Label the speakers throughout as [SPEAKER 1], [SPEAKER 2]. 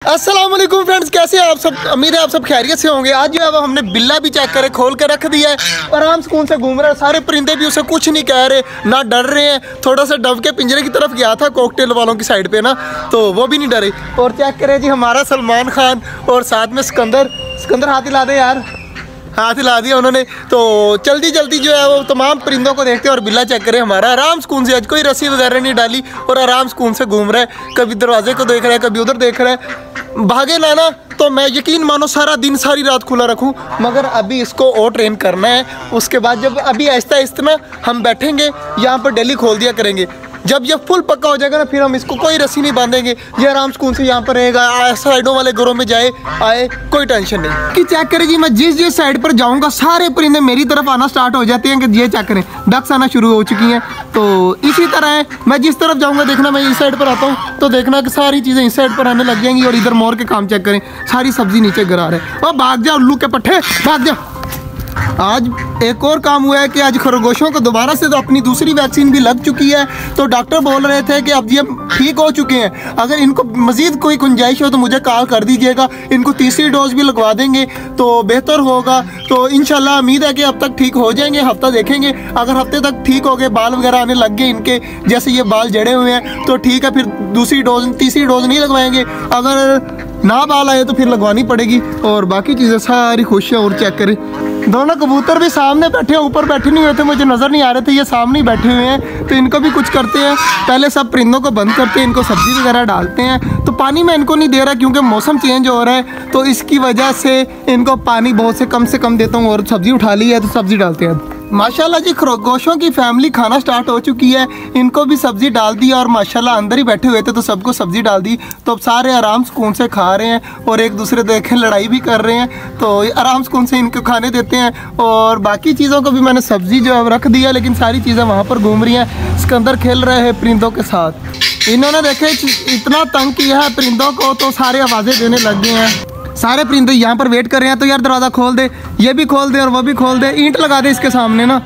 [SPEAKER 1] अस्सलाम वालेकुम फ्रेंड्स, कैसे हैं आप सब। उम्मीद है आप सब खैरियत से होंगे। आज जो है वो हमने बिल्ला भी चेक करे खोल के रख दिया है, आराम सुकून से घूम रहा है। सारे परिंदे भी उसे कुछ नहीं कह रहे, ना डर रहे हैं। थोड़ा सा डब के पिंजरे की तरफ गया था कॉकटेल वालों की साइड पे ना, तो वो भी नहीं डरे। और चेक करें जी हमारा सलमान खान और साथ में सिकंदर हाथ हिला दे यार, हाथ हिला दिया उन्होंने। तो जल्दी जल्दी जो है वो तमाम परिंदों को देखते हैं और बिल्ला चेक करें हमारा आराम सुकून से। आज कोई रस्सी वगैरह नहीं डाली और आराम सुकून से घूम रहा है। कभी दरवाजे को देख रहा है, कभी उधर देख रहा है। भागे ना तो मैं यकीन मानो सारा दिन सारी रात खुला रखूं, मगर अभी इसको और ट्रेन करना है। उसके बाद जब अभी आहिस्ता आहिस्ता ना हम बैठेंगे यहाँ पर डेली खोल दिया करेंगे। जब ये फुल पक्का हो जाएगा ना, फिर हम इसको कोई रस्सी नहीं बांधेंगे। ये आराम सुकून से यहाँ पर रहेगा, साइडों वाले घरों में जाए आए, कोई टेंशन नहीं। कि चेक करें जी, मैं जिस साइड पर जाऊँगा सारे परिंदे मेरी तरफ आना स्टार्ट हो जाते हैं। कि ये चेक करें, डक्स आना शुरू हो चुकी हैं। तो इसी तरह है, मैं जिस तरफ जाऊँगा देखना, मैं इस साइड पर आता हूँ तो देखना कि सारी चीज़ें इस साइड पर आने लग जाएंगी। और इधर मोर के काम चेक करें, सारी सब्जी नीचे गिरा रहे। और भाग जाओ उल्लू के पट्टे, भाग जाओ। आज एक और काम हुआ है कि आज खरगोशों को दोबारा से तो अपनी दूसरी वैक्सीन भी लग चुकी है। तो डॉक्टर बोल रहे थे कि अब ये ठीक हो चुके हैं, अगर इनको मज़ीद कोई गुंजाइश हो तो मुझे कॉल कर दीजिएगा। इनको तीसरी डोज भी लगवा देंगे तो बेहतर होगा। तो इंशाल्लाह उम्मीद है कि अब तक ठीक हो जाएंगे। हफ्ता देखेंगे, अगर हफ्ते तक ठीक हो गए, बाल वगैरह आने लग गए इनके, जैसे ये बाल जड़े हुए हैं, तो ठीक है, फिर तीसरी डोज नहीं लगवाएंगे। अगर ना बाल आए तो फिर लगवानी पड़ेगी। और बाकी चीज़ें सारी खुश है। और चेक करें, दोनों कबूतर भी सामने बैठे हैं, ऊपर बैठे नहीं हुए थे, मुझे नज़र नहीं आ रहे थे। ये सामने ही बैठे हुए हैं, तो इनको भी कुछ करते हैं। पहले सब परिंदों को बंद करते हैं, इनको सब्ज़ी वगैरह डालते हैं। तो पानी मैं इनको नहीं दे रहा क्योंकि मौसम चेंज हो रहा है, तो इसकी वजह से इनको पानी बहुत से कम देता हूँ। और सब्ज़ी उठा ली है तो सब्ज़ी डालते हैं। माशाल्लाह जी, खरगोशों की फैमिली खाना स्टार्ट हो चुकी है। इनको भी सब्ज़ी डाल दी और माशाल्लाह अंदर ही बैठे हुए थे तो सबको सब्ज़ी डाल दी। तो अब सारे आराम सुकून से खा रहे हैं और एक दूसरे देखें लड़ाई भी कर रहे हैं। तो आराम सुकून से इनको खाने देते हैं। और बाकी चीज़ों को भी मैंने सब्ज़ी जो है रख दिया, लेकिन सारी चीज़ें वहाँ पर घूम रही हैं। सिकंदर खेल रहे हैं परिंदों के साथ। इन्होंने देखे इतना तंग किया है परिंदों को, तो सारे आवाज़ें देने लग गए हैं। सारे परिंदे यहाँ पर वेट कर रहे हैं। तो यार दरवाज़ा खोल दे, ये भी खोल दे और वो भी खोल दे, ईंट लगा दे इसके सामने ना,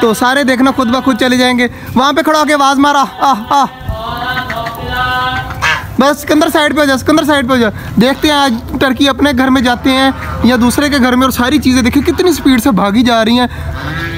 [SPEAKER 1] तो सारे देखना खुद ब खुद चले जाएंगे। वहाँ पे खड़ा होकर आवाज़ मारा, आ बस सिकंदर साइड पे हो जा, सिकंदर साइड पे हो जा। देखते हैं आज टर्की अपने घर में जाते हैं या दूसरे के घर में। और सारी चीज़ें देखिए कितनी स्पीड से भागी जा रही हैं।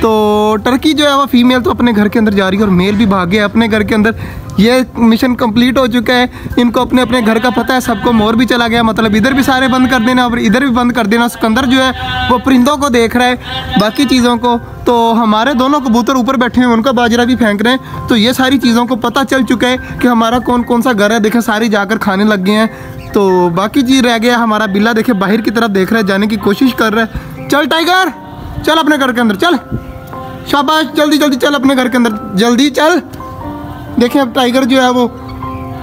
[SPEAKER 1] तो टर्की जो है वो फीमेल तो अपने घर के अंदर जा रही है और मेल भी भाग गया अपने घर के अंदर। ये मिशन कंप्लीट हो चुका है। इनको अपने अपने घर का पता है सबको। मोर भी चला गया, मतलब इधर भी सारे बंद कर देना और इधर भी बंद कर देना। सिकंदर जो है वो परिंदों को देख रहा है, बाकी चीज़ों को। तो हमारे दोनों कबूतर ऊपर बैठे हैं, उनका बाजरा भी फेंक रहे हैं। तो ये सारी चीज़ों को पता चल चुका है कि हमारा कौन कौन सा घर है। देखें सारे जाकर खाने लग गए हैं। तो बाकी चीज़ रह गया हमारा बिल्ला, देखे बाहर की तरफ देख रहा है, जाने की कोशिश कर रहा है। चल टाइगर, चल अपने घर के अंदर चल, शाबाश, जल्दी जल्दी चल अपने घर के अंदर, जल्दी चल। देखें अब टाइगर जो है वो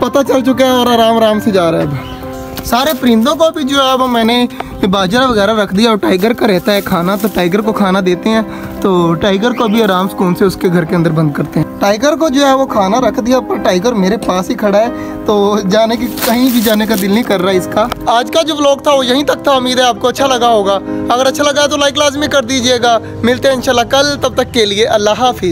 [SPEAKER 1] पता चल चुका है और आराम से जा रहा है। अब सारे परिंदों को भी जो है वो मैंने बाजरा वगैरह रख दिया। और टाइगर का रहता है खाना, तो टाइगर को खाना देते हैं। तो टाइगर को भी आराम सुकून से उसके घर के अंदर बंद करते हैं। टाइगर को जो है वो खाना रख दिया, पर टाइगर मेरे पास ही खड़ा है, तो जाने की कहीं भी जाने का दिल नहीं कर रहा इसका। आज का जो व्लॉग था वो यहीं तक था। उम्मीद है आपको अच्छा लगा होगा। अगर अच्छा लगा तो लाइक लाजमी कर दीजिएगा। मिलते हैं इंशाल्लाह कल, तब तक के लिए अल्लाह हाफिज़।